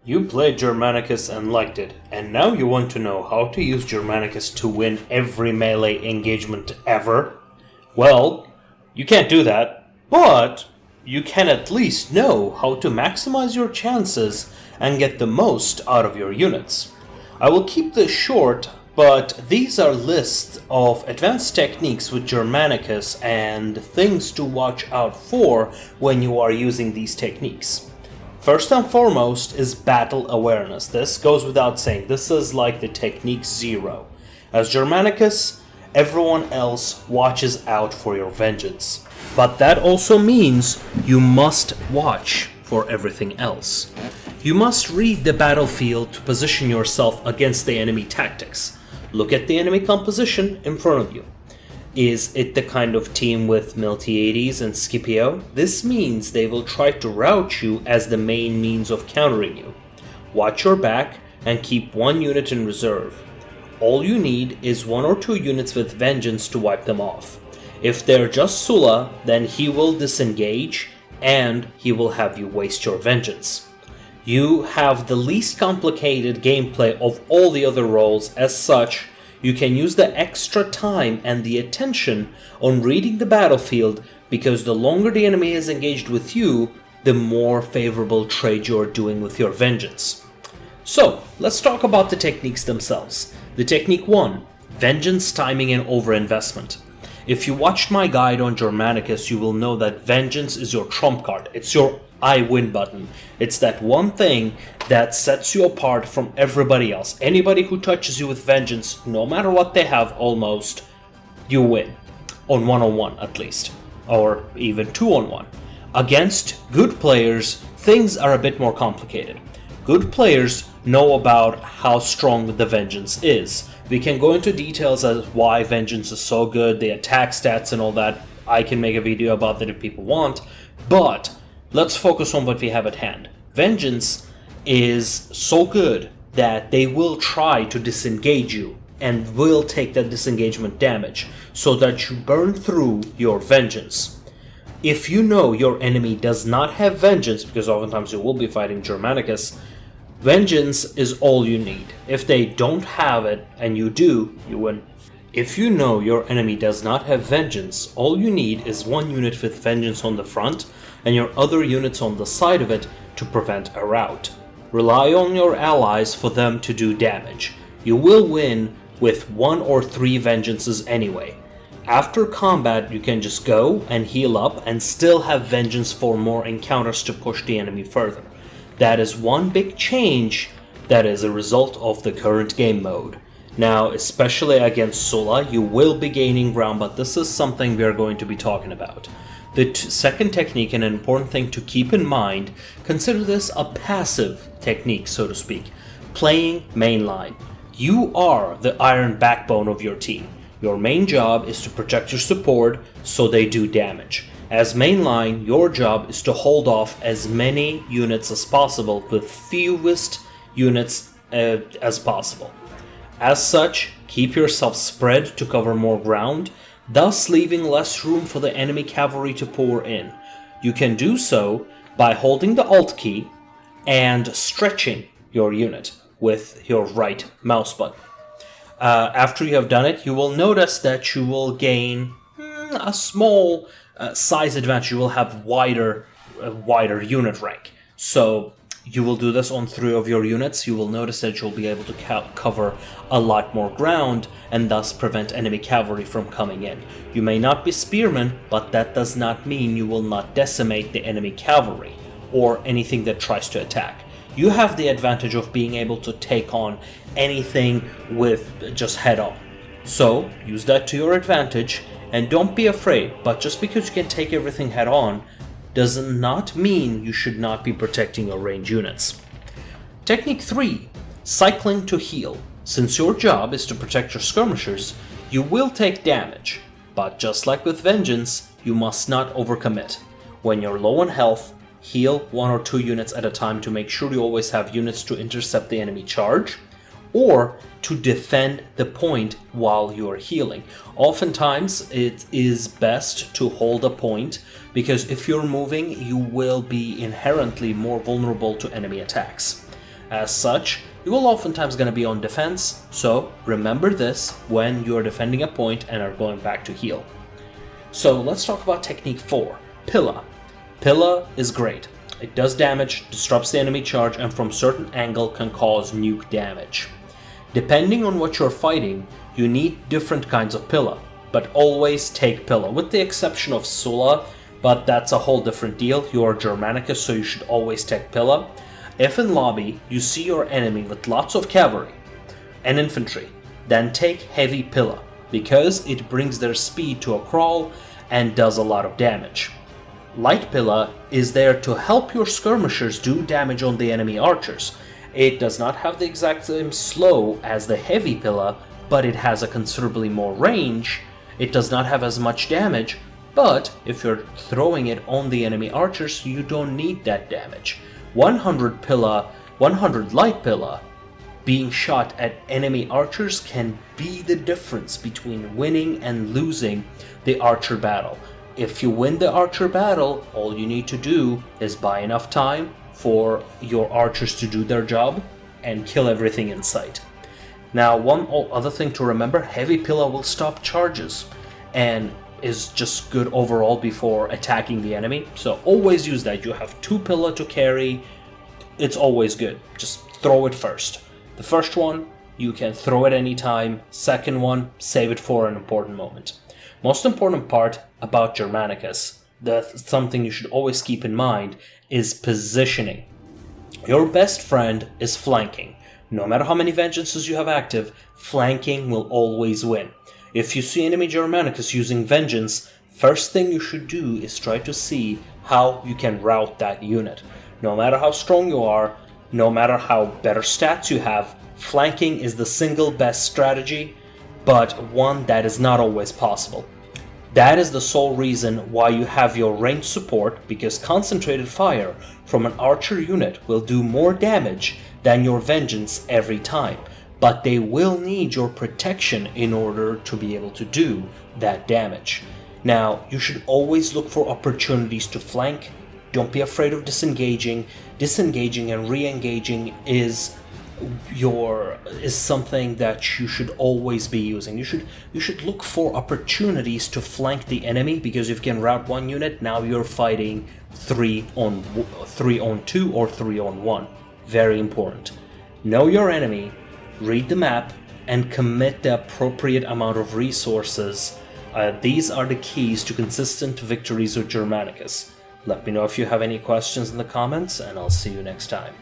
You played Germanicus and liked it, and now you want to know how to use Germanicus to win every melee engagement ever? Well, you can't do that, but you can at least know how to maximize your chances and get the most out of your units. I will keep this short, but these are lists of advanced techniques with Germanicus and things to watch out for when you are using these techniques. First and foremost is battle awareness. This goes without saying. This is like the technique 0. As Germanicus, everyone else watches out for your vengeance. But that also means you must watch for everything else. You must read the battlefield to position yourself against the enemy tactics. Look at the enemy composition in front of you. Is it the kind of team with Miltiades and Scipio? This means they will try to rout you as the main means of countering you. Watch your back and keep one unit in reserve. All you need is 1 or 2 units with vengeance to wipe them off. If they're just Sulla, then he will disengage and he will have you waste your vengeance. You have the least complicated gameplay of all the other roles. As such, you can use the extra time and the attention on reading the battlefield, because the longer the enemy is engaged with you, the more favorable trade you're doing with your vengeance. So, let's talk about the techniques themselves. The technique 1, vengeance timing and overinvestment. If you watched my guide on Germanicus, you will know that vengeance is your trump card. It's your I win button. It's that one thing that sets you apart from everybody else. Anybody who touches you with vengeance, no matter what they have almost, you win. On 1-on-1 at least. Or even 2-on-1. Against good players, things are a bit more complicated. Good players know about how strong the vengeance is. We can go into details as why vengeance is so good, the attack stats and all that. I can make a video about that if people want. But let's focus on what we have at hand. Vengeance is so good that they will try to disengage you and will take that disengagement damage so that you burn through your vengeance. If you know your enemy does not have vengeance, because oftentimes you will be fighting Germanicus, vengeance is all you need. If they don't have it and you do, you win. If you know your enemy does not have vengeance, all you need is 1 unit with vengeance on the front and your other units on the side of it to prevent a rout. Rely on your allies for them to do damage. You will win with 1 or 3 vengeances anyway. After combat, you can just go and heal up and still have vengeance for more encounters to push the enemy further. That is one big change that is a result of the current game mode. Now, especially against Sulla, you will be gaining ground, but this is something we are going to be talking about. The second technique, and an important thing to keep in mind, consider this a passive technique, so to speak. Playing mainline. You are the iron backbone of your team. Your main job is to protect your support so they do damage. As mainline, your job is to hold off as many units as possible with fewest units as possible. As such, keep yourself spread to cover more ground, thus leaving less room for the enemy cavalry to pour in. You can do so by holding the Alt key and stretching your unit with your right mouse button. After you have done it, you will notice that you will gain a small size advantage. You will have wider unit rank. So you will do this on 3 of your units. You will notice that you'll be able to cover a lot more ground and thus prevent enemy cavalry from coming in. You may not be spearmen, but that does not mean you will not decimate the enemy cavalry or anything that tries to attack. You have the advantage of being able to take on anything with just head on. So use that to your advantage and don't be afraid, but just because you can take everything head on does not mean you should not be protecting your range units. Technique 3, cycling to heal. Since your job is to protect your skirmishers, you will take damage, but just like with vengeance, you must not overcommit. When you're low on health, heal 1 or 2 units at a time to make sure you always have units to intercept the enemy charge, or to defend the point while you are healing. Oftentimes, it is best to hold a point, because if you're moving, you will be inherently more vulnerable to enemy attacks. As such, you will oftentimes going to be on defense, so remember this when you are defending a point and are going back to heal. So let's talk about technique 4, Pilla. Pilla is great. It does damage, disrupts the enemy charge, and from certain angle can cause nuke damage. Depending on what you're fighting, you need different kinds of Pilla, but always take Pilla, with the exception of Sula, but that's a whole different deal. You are Germanicus, so you should always take Pilla. If in lobby you see your enemy with lots of cavalry and infantry, then take heavy Pilla, because it brings their speed to a crawl and does a lot of damage. Light Pilla is there to help your skirmishers do damage on the enemy archers. It does not have the exact same slow as the heavy Pilla, but it has a considerably more range. It does not have as much damage, but if you're throwing it on the enemy archers, you don't need that damage. 100 Pilla, 100 Light Pilla being shot at enemy archers can be the difference between winning and losing the archer battle. If you win the archer battle, all you need to do is buy enough time for your archers to do their job and kill everything in sight. Now, one other thing to remember, heavy Pilla will stop charges and is just good overall before attacking the enemy. So always use that. You have 2 Pilla to carry. It's always good. Just throw it first. The first one, you can throw it anytime. Second one, save it for an important moment. Most important part about Germanicus, something you should always keep in mind, is positioning. Your best friend is flanking. No matter how many vengeances you have active, flanking will always win. If you see enemy Germanicus using vengeance, first thing you should do is try to see how you can rout that unit. No matter how strong you are, no matter how better stats you have, flanking is the single best strategy, but one that is not always possible. That is the sole reason why you have your ranged support, because concentrated fire from an archer unit will do more damage than your vengeance every time, but they will need your protection in order to be able to do that damage. Now, you should always look for opportunities to flank. Don't be afraid of disengaging. Disengaging and re-engaging is something that you should always be using. You should look for opportunities to flank the enemy, because if you can rout one unit, now you're fighting 3 on 2 or 3 on 1. Very important. Know your enemy, read the map, and commit the appropriate amount of resources. These are the keys to consistent victories with Germanicus. Let me know if you have any questions in the comments, and I'll see you next time.